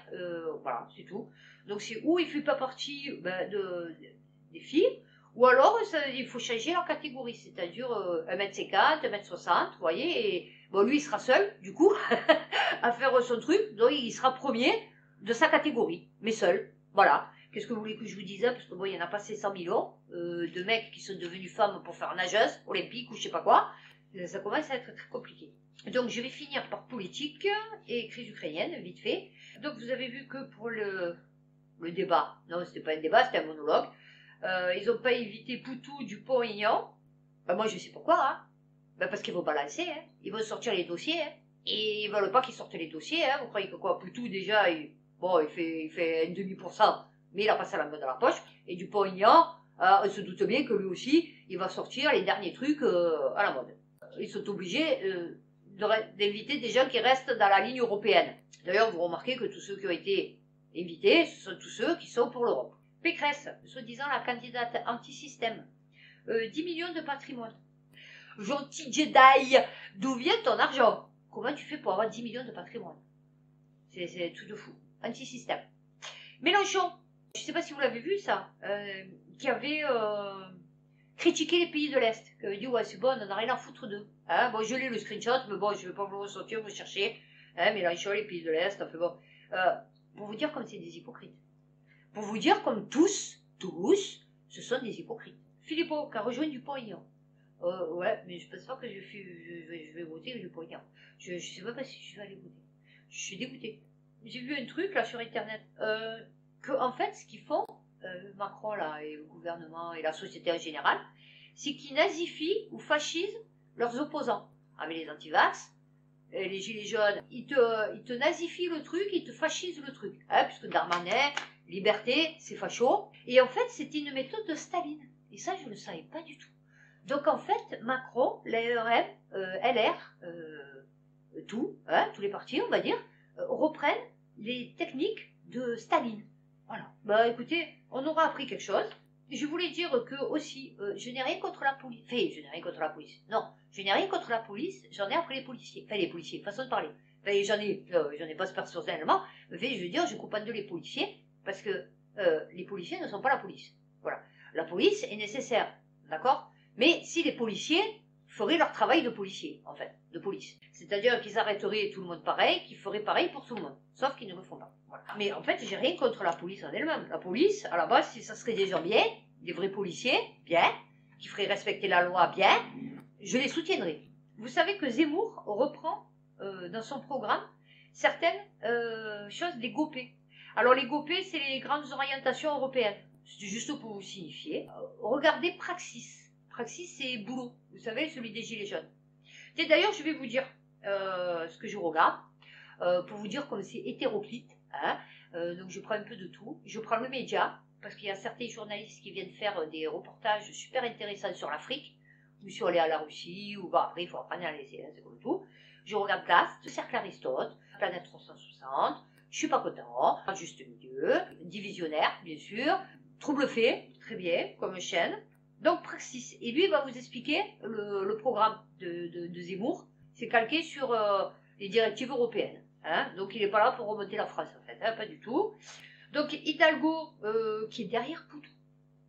voilà, c'est tout. Donc c'est où il ne fait pas partie des filles, ou alors il faut changer leur catégorie, c'est-à-dire 1m50, 1m60, vous voyez, et bon lui il sera seul, du coup, à faire son truc, donc il sera premier de sa catégorie, mais seul, voilà. Qu'est-ce que vous voulez que je vous dise, parce que bon, il y en a passé 100 millions de mecs qui sont devenus femmes pour faire nageuse olympique ou je sais pas quoi, ça commence à être très compliqué. Donc je vais finir par politique et crise ukrainienne, vite fait. Donc vous avez vu que pour le débat, non c'était pas un débat, c'était un monologue, ils n'ont pas évité Poutou, Dupont-Aignan. Ben moi je sais pourquoi, hein. Ben parce qu'ils vont balancer, hein. Ils vont sortir les dossiers, hein. Et ils veulent pas qu'ils sortent les dossiers, hein. Vous croyez que quoi, Poutou déjà, il fait un demi-pourcent, mais il a passé la main dans la poche. Et Dupont-Aignan, on se doute bien que lui aussi, il va sortir les derniers trucs à la mode. Ils sont obligés d'inviter des gens qui restent dans la ligne européenne. D'ailleurs, vous remarquez que tous ceux qui ont été invités, ce sont tous ceux qui sont pour l'Europe. Pécresse, soi-disant la candidate anti-système, 10 millions de patrimoine. Gentil Jedi, d'où vient ton argent? Comment tu fais pour avoir 10 millions de patrimoine? C'est tout de fou. Anti-système. Mélenchon, je ne sais pas si vous l'avez vu ça, qui avait critiqué les pays de l'Est, qui avait dit ouais c'est bon, on n'en a rien à foutre d'eux. Hein, bon, je lis le screenshot, mais bon, je ne vais pas vous le ressortir, vous cherchez. Hein, Mélenchon, les pays de l'Est, enfin bon. Pour vous dire comme c'est des hypocrites. Pour vous dire comme tous, ce sont des hypocrites. Philippot, qui a rejoint Dupont-Aignan. Ouais, mais je pense pas que je vais voter Dupont-Aignan. Je ne sais même pas si je vais aller voter. Je suis dégoûtée. J'ai vu un truc là sur internet, que en fait ce qu'ils font, Macron là et le gouvernement et la société en général, c'est qu'ils nazifient ou fascisent leurs opposants. Avec les antivax, les gilets jaunes, ils te nazifient le truc, ils te fascisent le truc. Hein, puisque Darmanin, liberté, c'est facho. Et en fait c'était une méthode de Staline. Et ça je ne le savais pas du tout. Donc en fait Macron, l'ARM, LR, tous les partis on va dire, reprennent les techniques de Staline. Voilà. Bah écoutez, on aura appris quelque chose. Je voulais dire que aussi, je n'ai rien contre la police. Enfin, je n'ai rien contre la police. Non, je n'ai rien contre la police, j'en ai après les policiers. Enfin, les policiers, façon de parler. Enfin, j'en ai pas personnellement. Mais je veux dire, je coupe en deux les policiers, parce que les policiers ne sont pas la police. Voilà. La police est nécessaire, d'accord? Mais si les policiers feraient leur travail de policier, en fait, de police. C'est-à-dire qu'ils arrêteraient tout le monde pareil, qu'ils feraient pareil pour tout le monde. Sauf qu'ils ne le font pas. Voilà. Mais en fait, j'ai rien contre la police en elle-même. La police, à la base, si ça serait des gens bien, des vrais policiers, bien, qui feraient respecter la loi bien, je les soutiendrais. Vous savez que Zemmour reprend dans son programme certaines choses des GOPÉ. Alors les GOPÉ, c'est les grandes orientations européennes. C'est juste pour vous signifier. Regardez Praxis. Praxis, c'est boulot. Vous savez, celui des gilets jaunes. Et d'ailleurs, je vais vous dire ce que je regarde, pour vous dire comme c'est hétéroclite. Hein. Donc je prends un peu de tout. Je prends le média, parce qu'il y a certains journalistes qui viennent faire des reportages super intéressants sur l'Afrique, ou sur aller à la Russie, ou bah, après il faut apprendre à laisser, hein, c'est comme tout. Je regarde Blast, Cercle Aristote, Planète 360, Je suis pas content, Juste Milieu, Divisionnaire, bien sûr, Trouble fait, très bien, comme chaîne. Donc Praxis, et lui il va vous expliquer le programme de Zemmour, c'est calqué sur les directives européennes. Hein, donc il n'est pas là pour remonter la France en fait, hein, pas du tout. Donc Hidalgo, qui est derrière Poutou,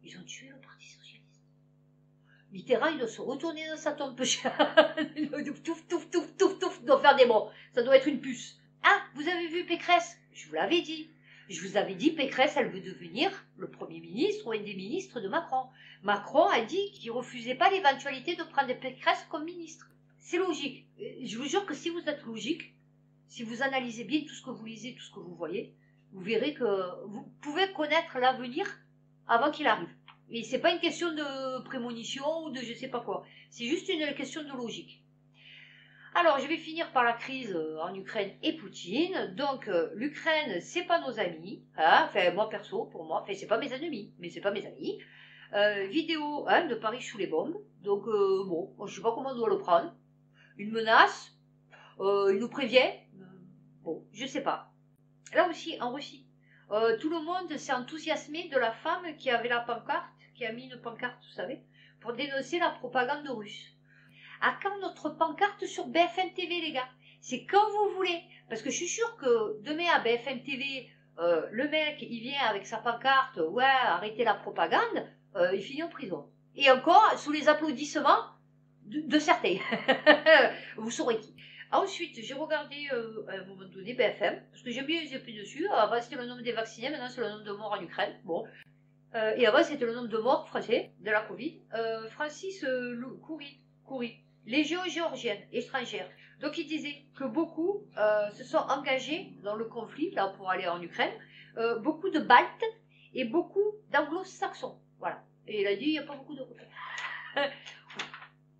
ils ont tué le Parti Socialiste. Mitterrand il doit se retourner dans sa tombe, il doit doit faire des mots, ça doit être une puce. Ah, vous avez vu Pécresse? Je vous l'avais dit. Je vous avais dit, Pécresse, elle veut devenir le Premier ministre ou un des ministres de Macron. Macron a dit qu'il ne refusait pas l'éventualité de prendre Pécresse comme ministre. C'est logique. Je vous jure que si vous êtes logique, si vous analysez bien tout ce que vous lisez, tout ce que vous voyez, vous verrez que vous pouvez connaître l'avenir avant qu'il arrive. Et c'est pas une question de prémonition ou de je sais pas quoi. C'est juste une question de logique. Alors, je vais finir par la crise en Ukraine et Poutine. Donc, l'Ukraine, c'est pas nos amis. Hein. Enfin, moi perso, pour moi, enfin, c'est pas mes ennemis, mais c'est pas mes amis. Vidéo hein, de Paris sous les bombes. Donc, bon, je sais pas comment on doit le prendre. Une menace. Il nous prévient. Bon, je sais pas. Là aussi, en Russie, tout le monde s'est enthousiasmé de la femme qui avait la pancarte, qui a mis une pancarte, vous savez, pour dénoncer la propagande russe. À quand notre pancarte sur BFM TV, les gars? C'est quand vous voulez. Parce que je suis sûre que demain à BFM TV, le mec, il vient avec sa pancarte, ouais, arrêtez la propagande, il finit en prison. Et encore, sous les applaudissements de certains. Vous saurez qui. Ensuite, j'ai regardé à un moment donné BFM, parce que j'aime bien les yeux dessus. Avant, c'était le nombre des vaccinés, maintenant, c'est le nombre de morts en Ukraine. Bon. Et avant, c'était le nombre de morts français de la Covid. Francis Coury, Légion géorgienne, étrangère. Donc, il disait que beaucoup se sont engagés dans le conflit, là, pour aller en Ukraine. Beaucoup de Baltes et beaucoup d'anglo-saxons. Voilà. Et il a dit, il n'y a pas beaucoup d'Européens.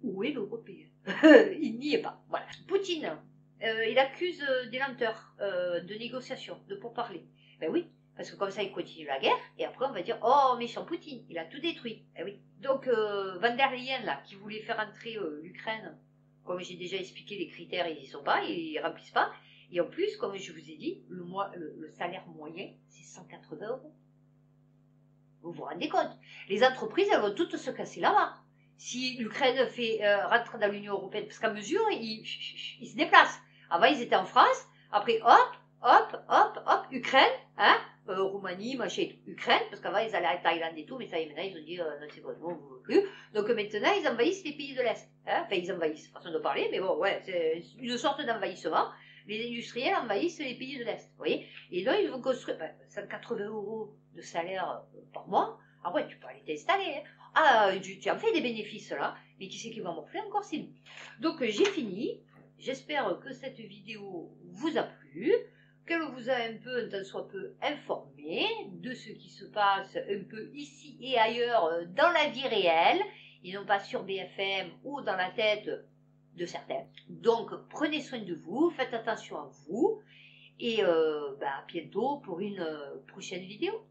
Où est l'Européen? Il n'y est pas. Voilà. Poutine, il accuse des lenteurs de négociation, de pourparlers. Ben oui, parce que comme ça, il continue la guerre, et après, on va dire, oh, méchant Poutine, il a tout détruit. Ben oui. Donc, Van der Leyen, là, qui voulait faire entrer l'Ukraine, comme j'ai déjà expliqué, les critères, ils n'y sont pas, ils ne remplissent pas. Et en plus, comme je vous ai dit, le salaire moyen, c'est 180 €. Vous vous rendez compte? Les entreprises, elles vont toutes se casser là-bas. Si l'Ukraine rentre dans l'Union européenne, parce qu'à mesure, ils se déplacent. Avant, ils étaient en France, après, hop, Ukraine, hein, Roumanie, machin, Ukraine, parce qu'avant, ils allaient à Thaïlande et tout, mais ça y est, maintenant, ils ont dit, non, c'est bon, on ne veut plus. Donc maintenant, ils envahissent les pays de l'Est. Hein. Enfin, ils envahissent, façon de parler, mais bon, ouais, c'est une sorte d'envahissement. Les industriels envahissent les pays de l'Est, vous voyez. Et donc, ils vont construire 180 € de salaire par mois. Ah ouais, tu peux aller t'installer. Hein. Ah, tu en fais des bénéfices là, mais qui c'est qui va morfler encore, c'est nous. Donc, j'ai fini. J'espère que cette vidéo vous a plu, qu'elle vous a un peu, un tant soit peu, informé de ce qui se passe un peu ici et ailleurs dans la vie réelle, et non pas sur BFM ou dans la tête de certains. Donc, prenez soin de vous, faites attention à vous, et à bientôt pour une prochaine vidéo.